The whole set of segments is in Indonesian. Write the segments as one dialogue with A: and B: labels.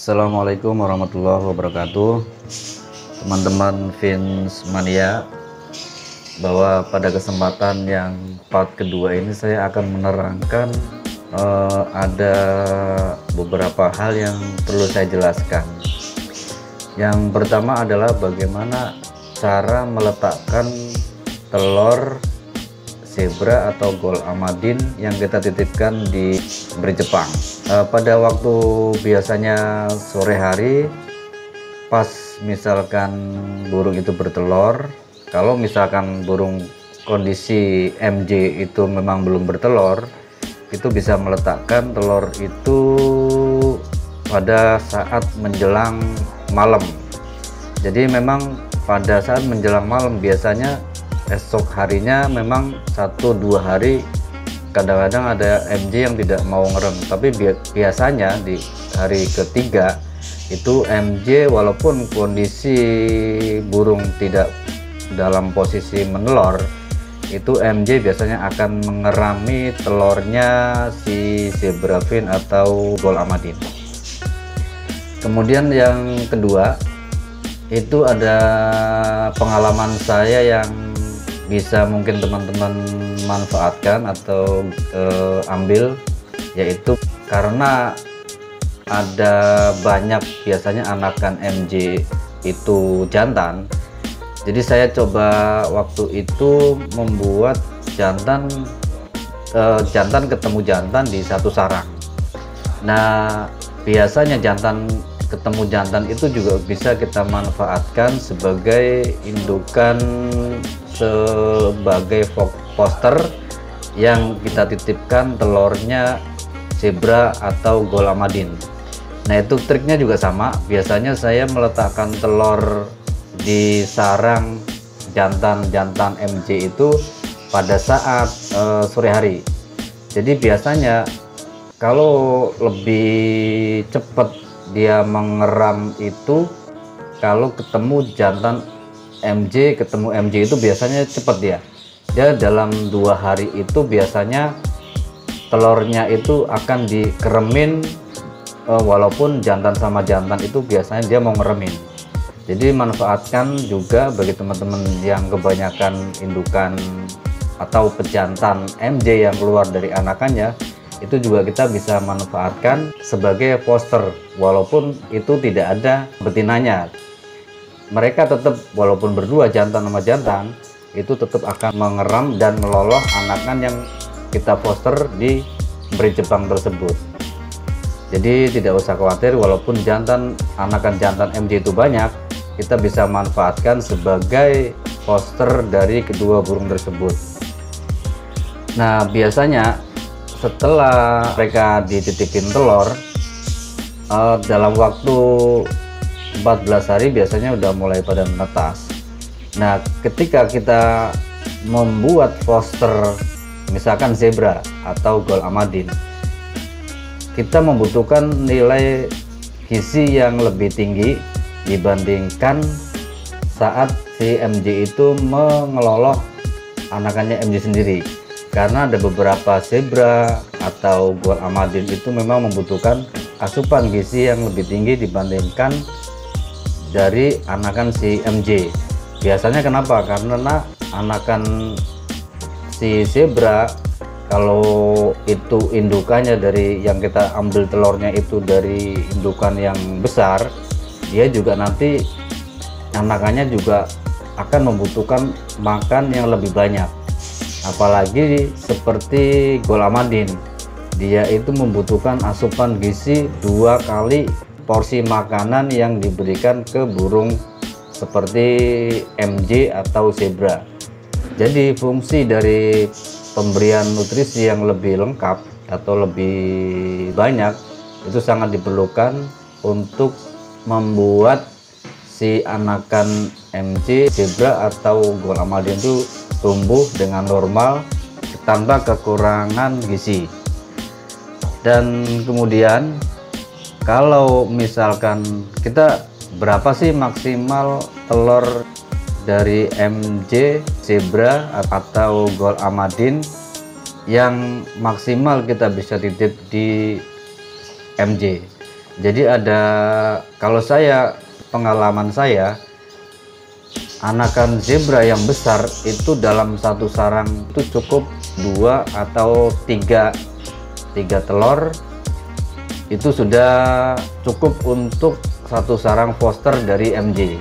A: Assalamualaikum warahmatullahi wabarakatuh, teman-teman Fins Mania. Bahwa pada kesempatan yang part kedua ini saya akan menerangkan ada beberapa hal yang perlu saya jelaskan. Yang pertama adalah bagaimana cara meletakkan telur zebra atau Gold Amadin yang kita titipkan di Beri Jepang. Pada waktu biasanya sore hari, pas misalkan burung itu bertelur, kalau misalkan burung kondisi MJ itu memang belum bertelur, itu bisa meletakkan telur itu pada saat menjelang malam. Jadi memang pada saat menjelang malam, biasanya esok harinya memang 1-2 hari kadang-kadang ada MJ yang tidak mau ngerem, tapi biasanya di hari ketiga itu MJ walaupun kondisi burung tidak dalam posisi menelor, itu MJ biasanya akan mengerami telurnya si zebra fin atau Gold Amadin. Kemudian yang kedua, itu ada pengalaman saya yang bisa mungkin teman-teman manfaatkan atau ambil, yaitu karena ada banyak biasanya anakan MJ itu jantan. Jadi saya coba waktu itu membuat jantan ketemu jantan di satu sarang. Nah, biasanya jantan ketemu jantan itu juga bisa kita manfaatkan sebagai indukan, sebagai poster yang kita titipkan telurnya zebra atau Gold Amadin. Nah, itu triknya juga sama. Biasanya saya meletakkan telur di sarang jantan MJ itu pada saat sore hari. Jadi biasanya kalau lebih cepat dia mengeram itu kalau ketemu jantan MJ itu biasanya cepat dia dalam 2 hari itu biasanya telurnya itu akan dikeremin, walaupun jantan sama jantan itu biasanya dia mau ngeremin. Jadi manfaatkan juga bagi teman-teman yang kebanyakan indukan atau pejantan MJ yang keluar dari anakannya, itu juga kita bisa manfaatkan sebagai poster walaupun itu tidak ada betinanya. Mereka tetap walaupun berdua jantan sama jantan itu tetap akan mengeram dan meloloh anakan yang kita poster di Beri Jepang tersebut. Jadi tidak usah khawatir, walaupun anakan jantan MJ itu banyak, kita bisa manfaatkan sebagai poster dari kedua burung tersebut. Nah, biasanya setelah mereka dititipin telur, dalam waktu 14 hari biasanya udah mulai pada menetas. Nah, ketika kita membuat poster misalkan zebra atau Gold Amadin, kita membutuhkan nilai gizi yang lebih tinggi dibandingkan saat si MJ itu mengeloloh anakannya MJ sendiri. Karena ada beberapa zebra atau Gold Amadin itu memang membutuhkan asupan gizi yang lebih tinggi dibandingkan dari anakan si MJ. Biasanya kenapa? Karena anakan si zebra kalau itu indukannya dari yang kita ambil telurnya itu dari indukan yang besar, dia juga nanti anakannya juga akan membutuhkan makan yang lebih banyak. Apalagi seperti Gold Amadin, dia itu membutuhkan asupan gizi 2 kali porsi makanan yang diberikan ke burung seperti MJ atau zebra. Jadi fungsi dari pemberian nutrisi yang lebih lengkap atau lebih banyak itu sangat diperlukan untuk membuat si anakan MJ, zebra atau Gold Amadin itu tumbuh dengan normal tanpa kekurangan gizi. Dan kemudian kalau misalkan kita berapa sih maksimal telur dari MJ, zebra atau Gold Amadin yang maksimal kita bisa titip di MJ? Jadi kalau pengalaman saya, anakan zebra yang besar itu dalam satu sarang itu cukup 2 atau 3 telur, itu sudah cukup untuk satu sarang foster dari MJ.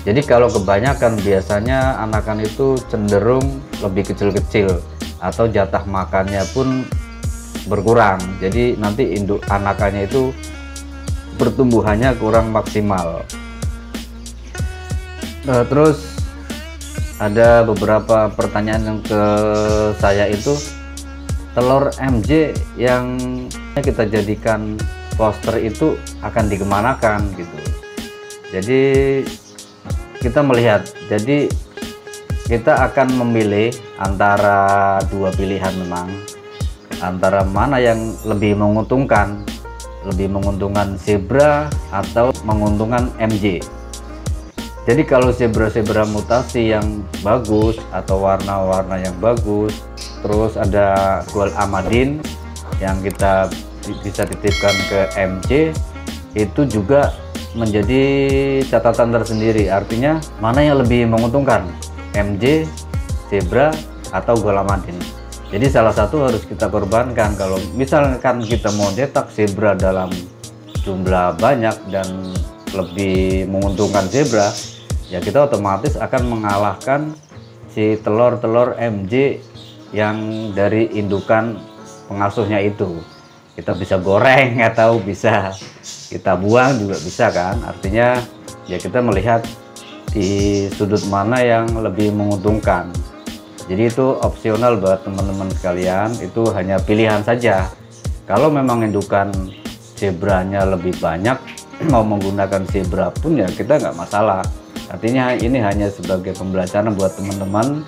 A: Jadi kalau kebanyakan, biasanya anakan itu cenderung lebih kecil-kecil atau jatah makannya pun berkurang. Jadi nanti induk anakannya itu pertumbuhannya kurang maksimal. Terus ada beberapa pertanyaan yang ke saya itu, telur MJ yang kita jadikan foster itu akan dikemanakan gitu. Jadi kita melihat, jadi kita akan memilih antara 2 pilihan memang, antara mana yang lebih menguntungkan zebra atau menguntungkan MJ. Jadi kalau zebra mutasi yang bagus atau warna-warna yang bagus, terus ada gold amadin yang kita bisa titipkan ke MJ, itu juga menjadi catatan tersendiri. Artinya mana yang lebih menguntungkan, MJ, zebra, atau gold amadin. Jadi salah satu harus kita korbankan. Kalau misalkan kita mau cetak zebra dalam jumlah banyak dan lebih menguntungkan zebra, ya kita otomatis akan mengalahkan si telur-telur MJ yang dari indukan pengasuhnya itu. Kita bisa goreng atau bisa kita buang juga bisa kan. Artinya ya kita melihat di sudut mana yang lebih menguntungkan. Jadi itu opsional buat teman-teman sekalian, itu hanya pilihan saja. Kalau memang indukan zebranya lebih banyak, mau menggunakan zebra pun ya kita nggak masalah. Artinya ini hanya sebagai pembelajaran buat teman-teman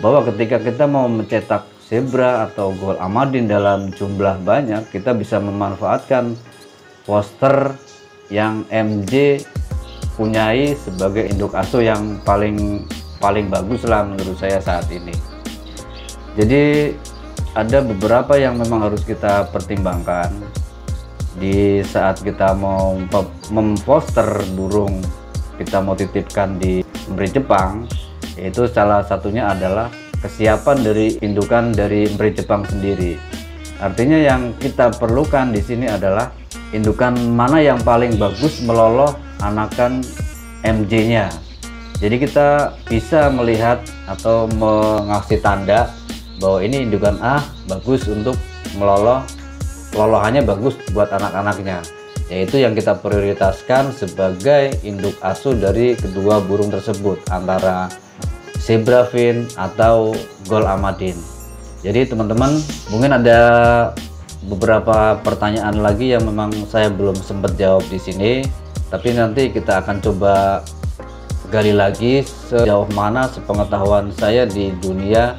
A: bahwa ketika kita mau mencetak zebra atau gold amadin dalam jumlah banyak, kita bisa memanfaatkan foster yang MJ punyai sebagai induk asuh yang paling bagus lah menurut saya saat ini. Jadi ada beberapa yang memang harus kita pertimbangkan di saat kita mau memfoster burung kita mau titipkan di embri Jepang, yaitu salah satunya adalah kesiapan dari indukan dari embri Jepang sendiri. Artinya yang kita perlukan di sini adalah indukan mana yang paling bagus meloloh anakan MJ-nya. Jadi kita bisa melihat atau mengasih tanda bahwa ini indukan A bagus untuk meloloh, lolohannya bagus buat anak-anaknya, yaitu yang kita prioritaskan sebagai induk asuh dari kedua burung tersebut, antara zebra fin atau gold amadin. Jadi teman-teman, mungkin ada beberapa pertanyaan lagi yang memang saya belum sempat jawab di sini, tapi nanti kita akan coba gali lagi sejauh mana sepengetahuan saya di dunia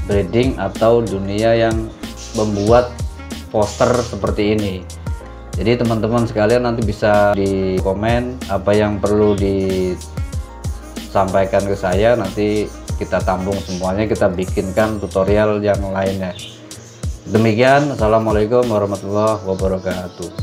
A: breeding atau dunia yang membuat poster seperti ini. Jadi teman-teman sekalian nanti bisa di komen apa yang perlu disampaikan ke saya, nanti kita tampung semuanya, kita bikinkan tutorial yang lainnya. Demikian, assalamualaikum warahmatullahi wabarakatuh.